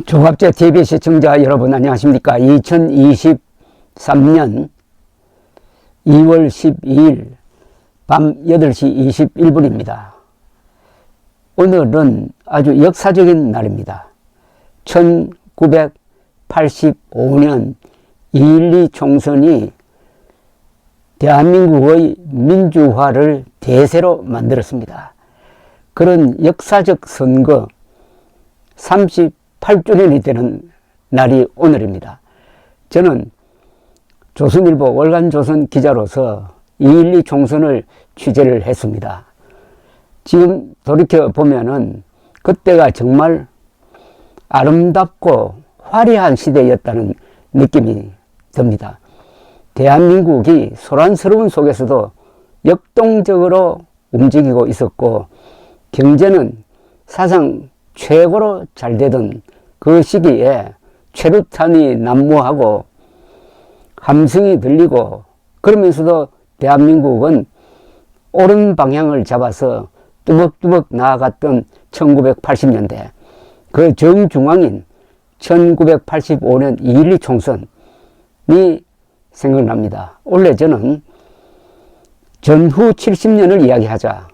조갑제 TV 시청자 여러분 안녕하십니까. 2023년 2월 12일 밤 8시 21분입니다. 오늘은 아주 역사적인 날입니다. 1985년 2.12 총선이 대한민국의 민주화를 대세로 만들었습니다. 그런 역사적 선거 38주년이 되는 날이 오늘입니다. 저는 조선일보 월간조선 기자로서 2.12 총선을 취재를 했습니다. 지금 돌이켜보면은 그때가 정말 아름답고 화려한 시대였다는 느낌이 듭니다. 대한민국이 소란스러운 속에서도 역동적으로 움직이고 있었고 경제는 사상 최고로 잘 되던 그 시기에 최루탄이 난무하고 함성이 들리고 그러면서도 대한민국은 옳은 방향을 잡아서 뚜벅뚜벅 나아갔던 1980년대 그 정중앙인 1985년 2.12 총선이 생각납니다. 원래 저는 전후 70년을 이야기하자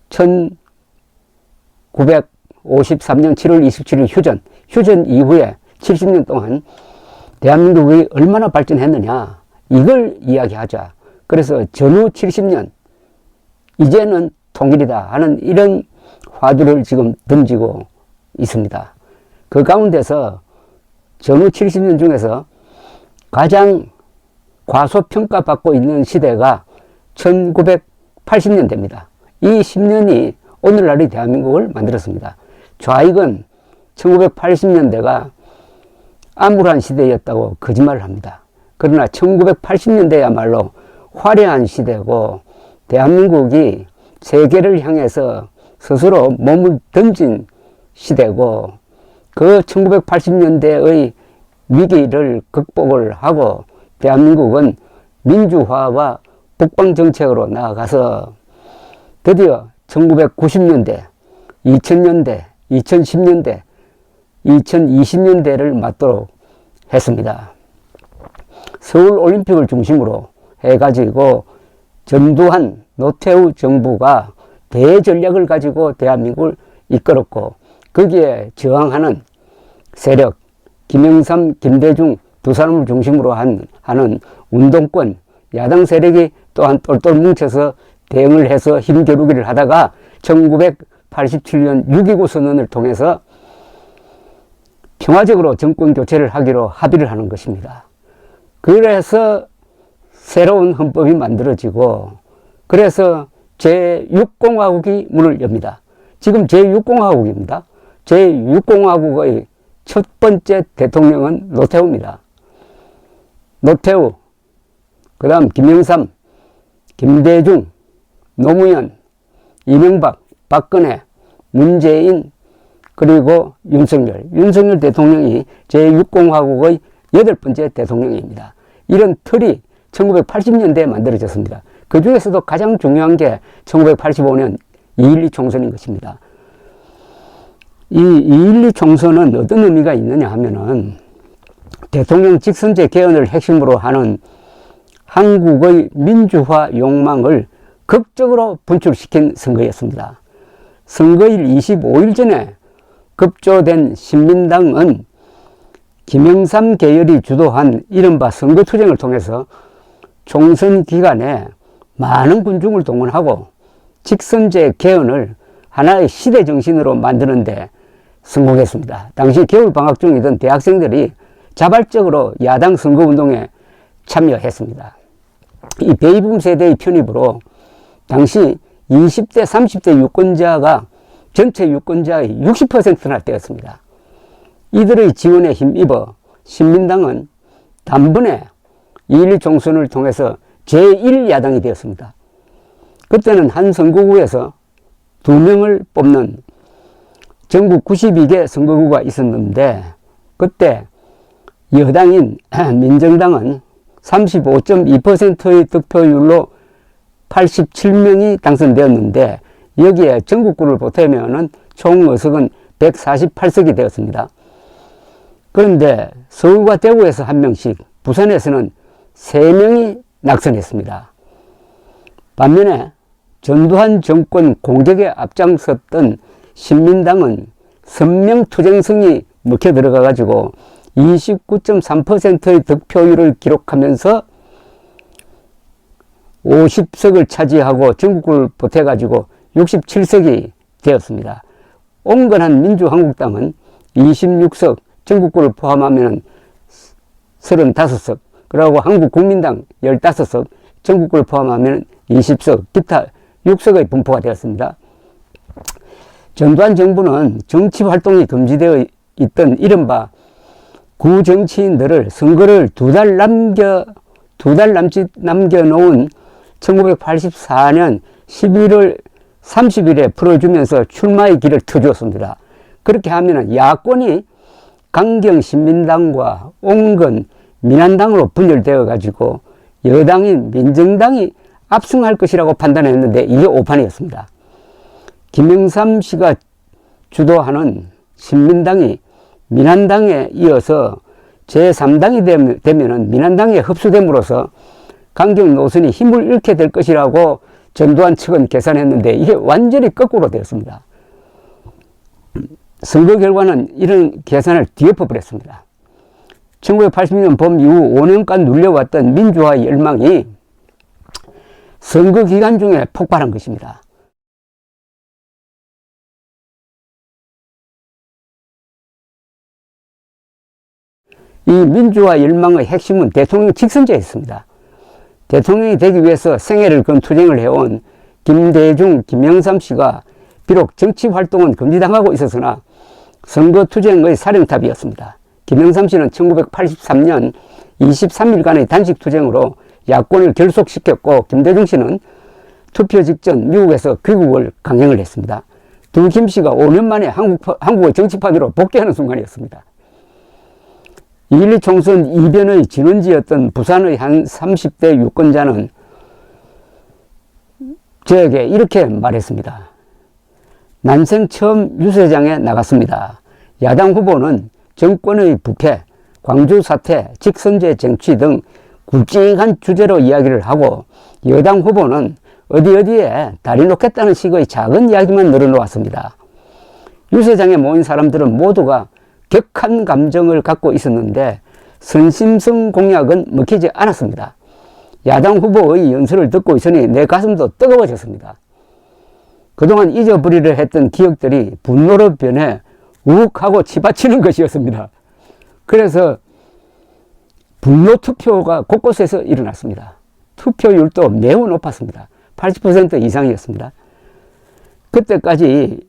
1953년 7월 27일 휴전 이후에 70년 동안 대한민국이 얼마나 발전했느냐 이걸 이야기하자. 그래서 전후 70년 이제는 통일이다 하는 이런 화두를 지금 던지고 있습니다. 그 가운데서 전후 70년 중에서 가장 과소평가받고 있는 시대가 1980년대입니다. 이 10년이 오늘날의 대한민국을 만들었습니다. 좌익은 1980년대가 암울한 시대였다고 거짓말을 합니다. 그러나 1980년대야말로 화려한 시대고 대한민국이 세계를 향해서 스스로 몸을 던진 시대고 그 1980년대의 위기를 극복을 하고 대한민국은 민주화와 북방정책으로 나아가서 드디어 1990년대, 2000년대, 2010년대, 2020년대를 맞도록 했습니다. 서울올림픽을 중심으로 해가지고 전두환, 노태우 정부가 대전략을 가지고 대한민국을 이끌었고 거기에 저항하는 세력, 김영삼, 김대중 두 사람을 중심으로 하는 운동권, 야당 세력이 또한 똘똘 뭉쳐서 대응을 해서 힘겨루기를 하다가 1987년 6.29 선언을 통해서 평화적으로 정권 교체를 하기로 합의를 하는 것입니다. 그래서 새로운 헌법이 만들어지고 그래서 제6공화국이 문을 엽니다. 지금 제6공화국입니다. 제6공화국의 첫 번째 대통령은 노태우입니다. 노태우, 그 다음 김영삼, 김대중, 노무현, 이명박, 박근혜, 문재인, 그리고 윤석열 대통령이 제6공화국의 8번째 대통령입니다. 이런 틀이 1980년대에 만들어졌습니다. 그 중에서도 가장 중요한 게 1985년 2.12 총선인 것입니다. 이 2.12 총선은 어떤 의미가 있느냐 하면은 대통령 직선제 개헌을 핵심으로 하는 한국의 민주화 욕망을 극적으로 분출시킨 선거였습니다. 선거일 25일 전에 급조된 신민당은 김영삼 계열이 주도한 이른바 선거투쟁을 통해서 총선 기간에 많은 군중을 동원하고 직선제 개헌을 하나의 시대정신으로 만드는데 성공했습니다. 당시 겨울방학 중이던 대학생들이 자발적으로 야당 선거운동에 참여했습니다. 이 베이비붐 세대의 편입으로 당시 20대, 30대 유권자가 전체 유권자의 60%나 되었습니다. 이들의 지원에 힘입어 신민당은 단번에 2.12 총선을 통해서 제1야당이 되었습니다. 그때는 한 선거구에서 2명을 뽑는 전국 92개 선거구가 있었는데 그때 여당인 민정당은 35.2%의 득표율로 87명이 당선되었는데 여기에 전국구를 보태면은 총 의석은 148석이 되었습니다. 그런데 서울과 대구에서 1명씩, 부산에서는 3명이 낙선했습니다. 반면에 전두환 정권 공격에 앞장섰던 신민당은 선명투쟁성이 먹혀 들어가 가지고 29.3%의 득표율을 기록하면서 50석을 차지하고 전국을 보태 가지고 67석이 되었습니다. 온건한 민주한국당은 26석, 전국구를 포함하면 35석, 그리고 한국국민당 15석, 전국구를 포함하면 20석, 기타 6석의 분포가 되었습니다. 전두환 정부는 정치활동이 금지되어 있던 이른바 구정치인들을 선거를 두 달 남짓 남겨놓은 1984년 11월 30일에 풀어주면서 출마의 길을 터주었습니다. 그렇게 하면 야권이 강경신민당과 온건 민한당으로 분열되어 가지고 여당인 민정당이 압승할 것이라고 판단했는데 이게 오판이었습니다. 김영삼 씨가 주도하는 신민당이 민한당에 이어서 제3당이 되면은 민한당에 흡수됨으로써 강경 노선이 힘을 잃게 될 것이라고 전두환 측은 계산했는데 이게 완전히 거꾸로 되었습니다. 선거 결과는 이런 계산을 뒤엎어버렸습니다. 1980년 봄 이후 5년간 눌려왔던 민주화의 열망이 선거 기간 중에 폭발한 것입니다. 이 민주화 열망의 핵심은 대통령 직선제였습니다. 대통령이 되기 위해서 생애를 건 투쟁을 해온 김대중, 김영삼 씨가 비록 정치활동은 금지당하고 있었으나 선거투쟁의 사령탑이었습니다. 김영삼 씨는 1983년 23일간의 단식투쟁으로 야권을 결속시켰고, 김대중 씨는 투표 직전 미국에서 귀국을 강행을 했습니다. 두 김 씨가 5년 만에 한국의 정치판으로 복귀하는 순간이었습니다. 2.12 총선 이변의 진원지였던 부산의 한 30대 유권자는 저에게 이렇게 말했습니다. 난생 처음 유세장에 나갔습니다. 야당 후보는 정권의 부패, 광주 사태, 직선제 쟁취 등 굵직한 주제로 이야기를 하고, 여당 후보는 어디에 다리 놓겠다는 식의 작은 이야기만 늘어놓았습니다. 유세장에 모인 사람들은 모두가 격한 감정을 갖고 있었는데 선심성 공약은 먹히지 않았습니다. 야당 후보의 연설을 듣고 있으니 내 가슴도 뜨거워졌습니다. 그동안 잊어버리려 했던 기억들이 분노로 변해 우욱하고 치받치는 것이었습니다. 그래서 분노 투표가 곳곳에서 일어났습니다. 투표율도 매우 높았습니다. 80% 이상이었습니다. 그때까지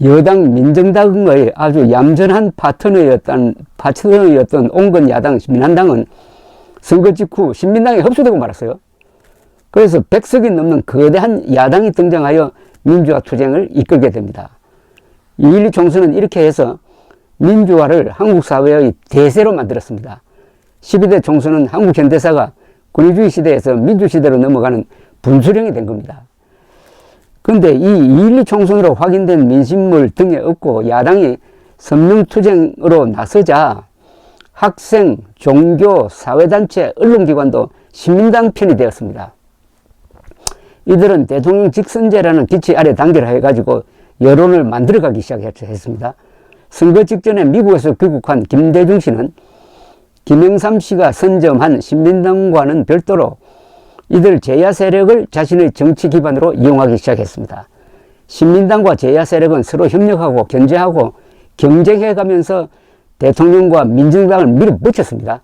여당 민정당의 아주 얌전한 파트너였던 온건 야당 민한당은 선거 직후 신민당에 흡수되고 말았어요. 그래서 100석이 넘는 거대한 야당이 등장하여 민주화 투쟁을 이끌게 됩니다. 2.12 총선은 이렇게 해서 민주화를 한국 사회의 대세로 만들었습니다. 12대 총선은 한국 현대사가 권위주의 시대에서 민주시대로 넘어가는 분수령이 된 겁니다. 그런데 이 2.12 총선으로 확인된 민심을 등에 업고 야당이 선명투쟁으로 나서자 학생, 종교, 사회단체, 언론기관도 신민당 편이 되었습니다. 이들은 대통령 직선제라는 기치 아래 단결해가지고 여론을 만들어가기 시작했습니다. 선거 직전에 미국에서 귀국한 김대중 씨는 김영삼 씨가 선점한 신민당과는 별도로 이들 제야 세력을 자신의 정치 기반으로 이용하기 시작했습니다. 신민당과 제야 세력은 서로 협력하고 견제하고 경쟁해가면서 대통령과 민정당을 밀어붙였습니다.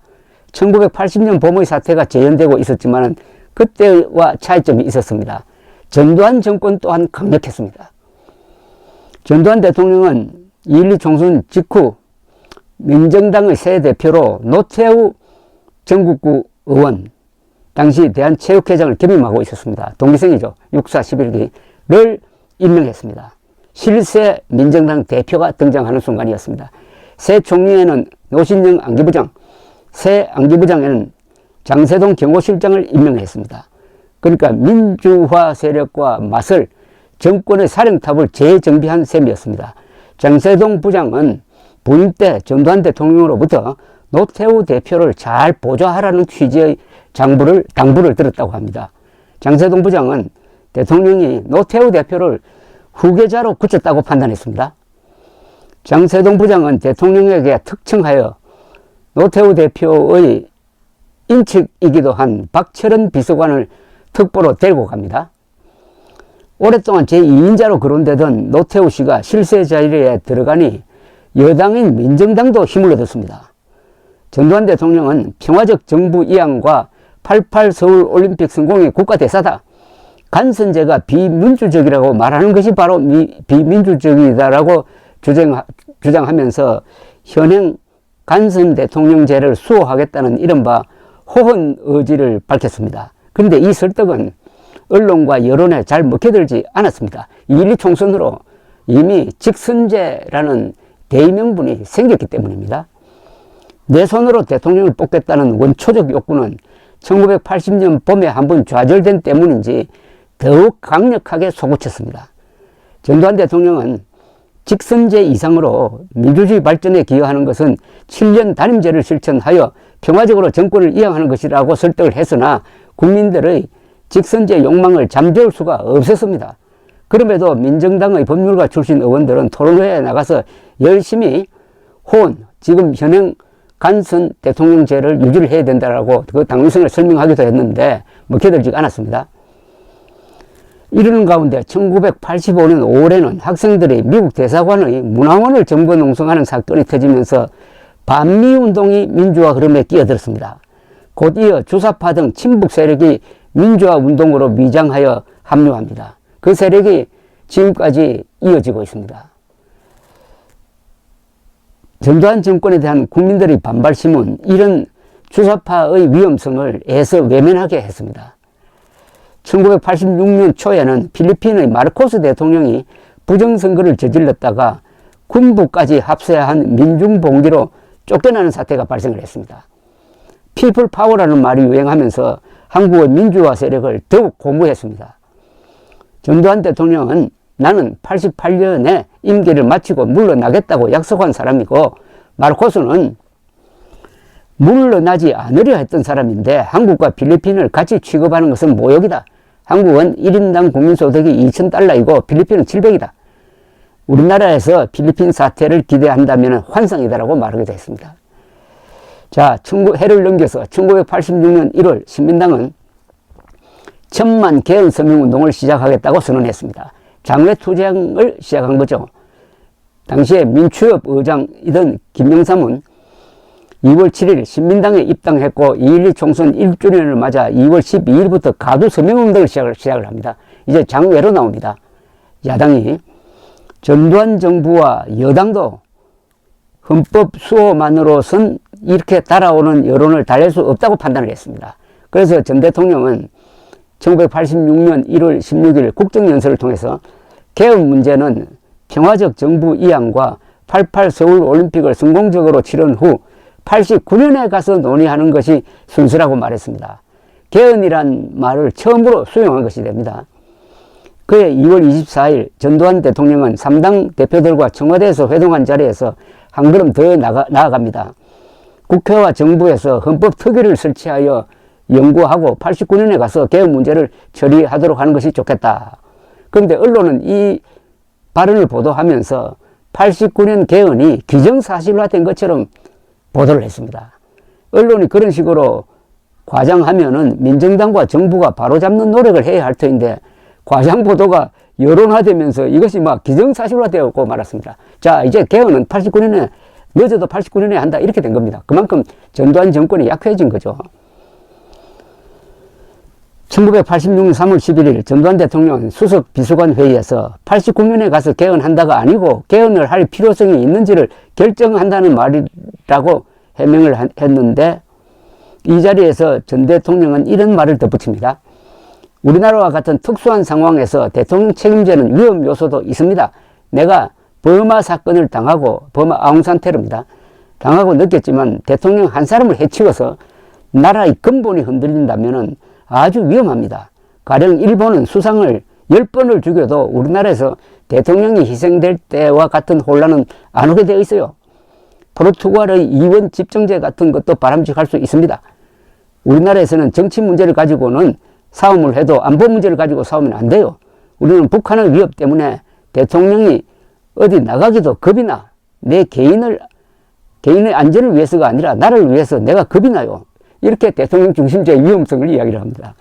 1980년 봄의 사태가 재현되고 있었지만 그때와 차이점이 있었습니다. 전두환 정권 또한 강력했습니다. 전두환 대통령은 2.12 총선 직후 민정당의 새 대표로 노태우 전국구 의원, 당시 대한체육회장을 겸임하고 있었습니다. 동기생이죠. 6.4.11기를 임명했습니다. 실세 민정당 대표가 등장하는 순간이었습니다. 새 총리에는 노신영 안기부장, 새 안기부장에는 장세동 경호실장을 임명했습니다. 그러니까 민주화 세력과 맞설 정권의 사령탑을 재정비한 셈이었습니다. 장세동 부장은 부임 때 전두환 대통령으로부터 노태우 대표를 잘 보좌하라는 취지의 당부를 들었다고 합니다. 장세동 부장은 대통령이 노태우 대표를 후계자로 굳혔다고 판단했습니다. 장세동 부장은 대통령에게 특청하여 노태우 대표의 인측이기도 한 박철원 비서관을 특보로 데리고 갑니다. 오랫동안 제2인자로 거론되던 노태우 씨가 실세 자리에 들어가니 여당인 민정당도 힘을 얻었습니다. 전두환 대통령은 평화적 정부 이양과 88 서울올림픽 성공의 국가대사다. 간선제가 비민주적이라고 말하는 것이 바로 비민주적이다라고 주장하면서 현행 간선 대통령제를 수호하겠다는 이른바 호헌 의지를 밝혔습니다. 그런데 이 설득은 언론과 여론에 잘 먹혀들지 않았습니다. 2.12 총선으로 이미 직선제라는 대의명분이 생겼기 때문입니다. 내 손으로 대통령을 뽑겠다는 원초적 욕구는 1980년 봄에 한번 좌절된 때문인지 더욱 강력하게 솟구쳤습니다. 전두환 대통령은 직선제 이상으로 민주주의 발전에 기여하는 것은 7년 단임제를 실천하여 평화적으로 정권을 이양하는 것이라고 설득을 했으나 국민들의 직선제 욕망을 잠재울 수가 없었습니다. 그럼에도 민정당의 법률가 출신 의원들은 토론회에 나가서 열심히 지금 현행 간선 대통령제를 유지를 해야 된다라고 그 당위성을 설명하기도 했는데 먹혀들지 않았습니다. 이러는 가운데 1985년 5월에는 학생들이 미국 대사관의 문화원을 점거 농성하는 사건이 터지면서 반미운동이 민주화 흐름에 끼어들었습니다. 곧 이어 주사파 등 친북 세력이 민주화 운동으로 위장하여 합류합니다. 그 세력이 지금까지 이어지고 있습니다. 전두환 정권에 대한 국민들의 반발심은 이런 주사파의 위험성을 애써 외면하게 했습니다. 1986년 초에는 필리핀의 마르코스 대통령이 부정선거를 저질렀다가 군부까지 합세해야 한 민중봉기로 쫓겨나는 사태가 발생을 했습니다. 피플 파워라는 말이 유행하면서 한국의 민주화 세력을 더욱 고무했습니다. 전두환 대통령은 나는 88년에 임기를 마치고 물러나겠다고 약속한 사람이고 마르코스는 물러나지 않으려 했던 사람인데 한국과 필리핀을 같이 취급하는 것은 모욕이다. 한국은 1인당 국민소득이 2,000달러이고 필리핀은 700이다. 우리나라에서 필리핀 사태를 기대한다면 환상이다라고 말하기도 했습니다. 자, 해를 넘겨서 1986년 1월 신민당은 1000만 개헌 서명운동을 시작하겠다고 선언했습니다. 장외투쟁을 시작한 거죠. 당시에 민추협 의장이던 김영삼은 2월 7일 신민당에 입당했고 2.12 총선 1주년을 맞아 2월 12일부터 가두 서명운동을 시작을 합니다. 이제 장외로 나옵니다. 야당이 전두환 정부와 여당도 헌법 수호만으로선 이렇게 달아오는 여론을 달랠 수 없다고 판단을 했습니다. 그래서 전 대통령은 1986년 1월 16일 국정연설을 통해서 개헌 문제는 평화적 정부 이양과 88 서울올림픽을 성공적으로 치른 후 89년에 가서 논의하는 것이 순서라고 말했습니다. 개헌이란 말을 처음으로 수용한 것이 됩니다. 그해 2월 24일 전두환 대통령은 3당 대표들과 청와대에서 회동한 자리에서 한 걸음 더 나아갑니다. 국회와 정부에서 헌법특위를 설치하여 연구하고 89년에 가서 개헌 문제를 처리하도록 하는 것이 좋겠다. 그런데 언론은 이 발언을 보도하면서 89년 개헌이 기정사실화된 것처럼 보도를 했습니다. 언론이 그런 식으로 과장하면은 민정당과 정부가 바로잡는 노력을 해야 할 터인데 과장 보도가 여론화되면서 이것이 막 기정사실화되었고 말았습니다. 자, 이제 개헌은 89년에 늦어도 89년에 한다 이렇게 된 겁니다. 그만큼 전두환 정권이 약해진 거죠. 1986년 3월 11일 전두환 대통령은 수석 비서관 회의에서 89년에 가서 개헌한다가 아니고 개헌을 할 필요성이 있는지를 결정한다는 말이라고 해명을 했는데 이 자리에서 전 대통령은 이런 말을 덧붙입니다. 우리나라와 같은 특수한 상황에서 대통령 책임제는 위험 요소도 있습니다. 내가 버마 사건을 당하고 버마 아웅산테르입니다. 당하고 느꼈지만 대통령 한 사람을 해치워서 나라의 근본이 흔들린다면 아주 위험합니다. 가령 일본은 수상을 10번을 죽여도 우리나라에서 대통령이 희생될 때와 같은 혼란은 안 오게 되어 있어요. 포르투갈의 이원 집정제 같은 것도 바람직할 수 있습니다. 우리나라에서는 정치 문제를 가지고는 싸움을 해도 안보 문제를 가지고 싸우면 안 돼요. 우리는 북한의 위협 때문에 대통령이 어디 나가기도 겁이 나. 내 개인의 안전을 위해서가 아니라 나를 위해서 내가 겁이 나요. 이렇게 대통령 중심제의 위험성을 이야기를 합니다.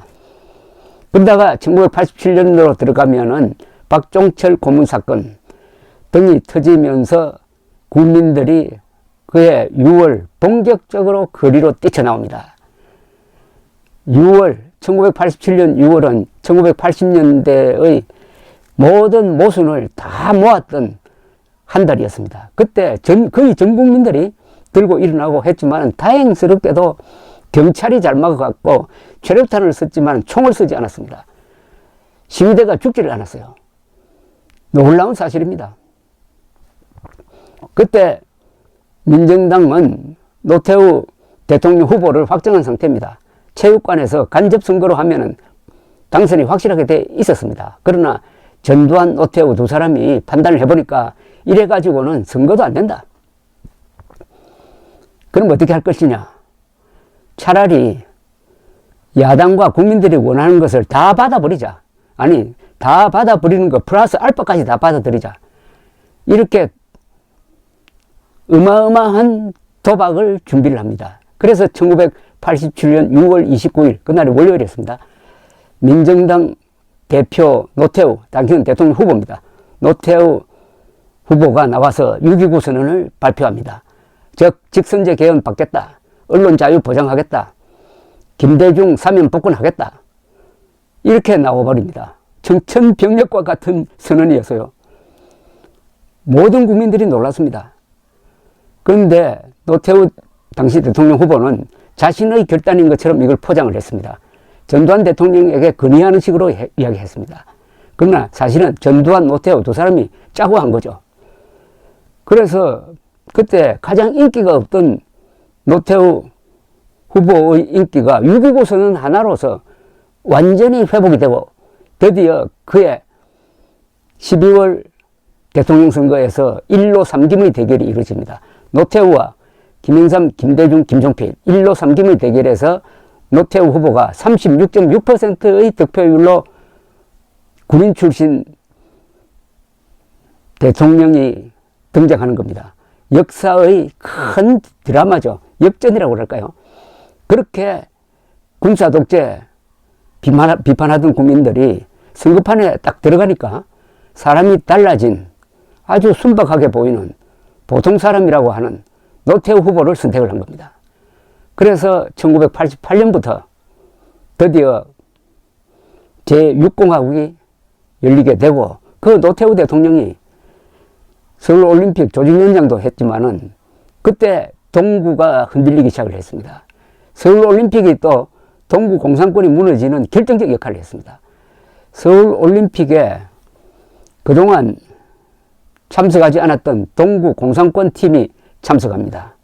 그러다가 1987년도로 들어가면은 박종철 고문 사건 등이 터지면서 국민들이 그해 6월 본격적으로 거리로 뛰쳐나옵니다. 1987년 6월은 1980년대의 모든 모순을 다 모았던 한 달이었습니다. 그때 거의 전 국민들이 들고 일어나고 했지만 다행스럽게도 경찰이 잘 막아갖고 최루탄을 썼지만 총을 쓰지 않았습니다. 시위대가 죽지를 않았어요. 놀라운 사실입니다. 그때 민정당은 노태우 대통령 후보를 확정한 상태입니다. 체육관에서 간접 선거로 하면은 당선이 확실하게 돼 있었습니다. 그러나 전두환, 노태우 두 사람이 판단을 해보니까 이래가지고는 선거도 안 된다. 그럼 어떻게 할 것이냐? 차라리 야당과 국민들이 원하는 것을 다 받아버리자. 아니, 다 받아버리는 거 플러스 알파까지 다 받아들이자. 이렇게 어마어마한 도박을 준비를 합니다. 그래서 1987년 6월 29일, 그날이 월요일이었습니다. 민정당 대표 노태우, 당시는 대통령 후보입니다. 노태우 후보가 나와서 6.29 선언을 발표합니다. 즉, 직선제 개헌 받겠다. 언론 자유 보장하겠다. 김대중 사면 복권하겠다. 이렇게 나와버립니다. 청천벽력과 같은 선언이었어요. 모든 국민들이 놀랐습니다. 그런데 노태우 당시 대통령 후보는 자신의 결단인 것처럼 이걸 포장을 했습니다. 전두환 대통령에게 건의하는 식으로 이야기했습니다. 그러나 사실은 전두환, 노태우 두 사람이 짜고 한 거죠. 그래서 그때 가장 인기가 없던 노태우 후보의 인기가 6.29 선언 하나로서 완전히 회복이 되고 드디어 그해 12월 대통령 선거에서 1로 3김의 대결이 이루어집니다. 노태우와 김영삼, 김대중, 김종필 1로 3김의 대결에서 노태우 후보가 36.6%의 득표율로 군인 출신 대통령이 등장하는 겁니다. 역사의 큰 드라마죠. 역전이라고 그럴까요? 그렇게 군사독재 비판하던 국민들이 선거판에 딱 들어가니까 사람이 달라진 아주 순박하게 보이는 보통 사람이라고 하는 노태우 후보를 선택을 한 겁니다. 그래서 1988년부터 드디어 제6공화국이 열리게 되고 그 노태우 대통령이 서울올림픽 조직위원장도 했지만은 그때 동구가 흔들리기 시작을 했습니다. 서울올림픽이 또 동구 공산권이 무너지는 결정적 역할을 했습니다. 서울올림픽에 그동안 참석하지 않았던 동구 공산권 팀이 참석합니다.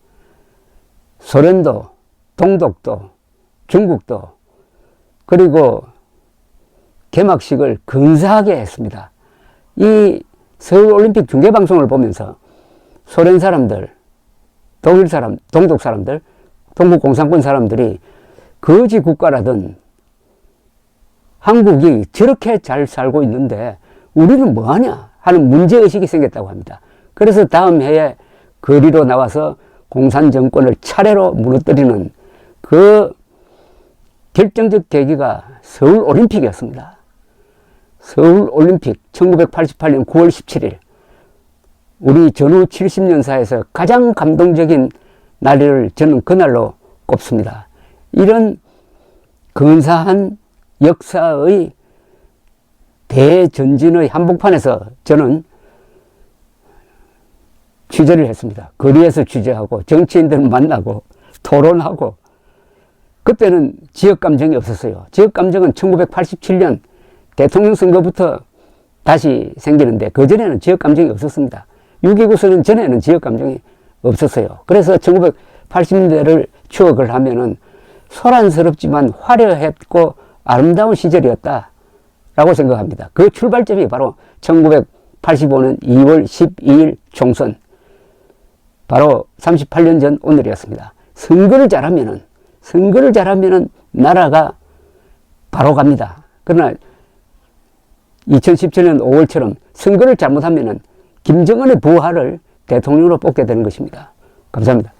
소련도, 동독도, 중국도, 그리고 개막식을 근사하게 했습니다. 이 서울올림픽 중계방송을 보면서 소련 사람들, 독일 사람, 동독 사람들, 동구 공산권 사람들이 거지 국가라던 한국이 저렇게 잘 살고 있는데 우리는 뭐하냐 하는 문제의식이 생겼다고 합니다. 그래서 다음 해에 거리로 나와서 공산정권을 차례로 무너뜨리는 그 결정적 계기가 서울올림픽이었습니다. 서울올림픽 1988년 9월 17일 우리 전후 70년사에서 가장 감동적인 날을 저는 그날로 꼽습니다. 이런 근사한 역사의 대전진의 한복판에서 저는 취재를 했습니다. 거리에서 취재하고 정치인들 만나고 토론하고 그때는 지역감정이 없었어요. 지역감정은 1987년 대통령 선거부터 다시 생기는데 그전에는 지역감정이 없었습니다. 6.29 선언 전에는 지역감정이 없었어요. 그래서 1980년대를 추억을 하면은 소란스럽지만 화려했고 아름다운 시절이었다 라고 생각합니다. 그 출발점이 바로 1985년 2월 12일 총선 바로 38년 전 오늘이었습니다. 선거를 잘하면은 나라가 바로 갑니다. 그러나 2017년 5월처럼 선거를 잘못하면은 김정은의 부하를 대통령으로 뽑게 되는 것입니다. 감사합니다.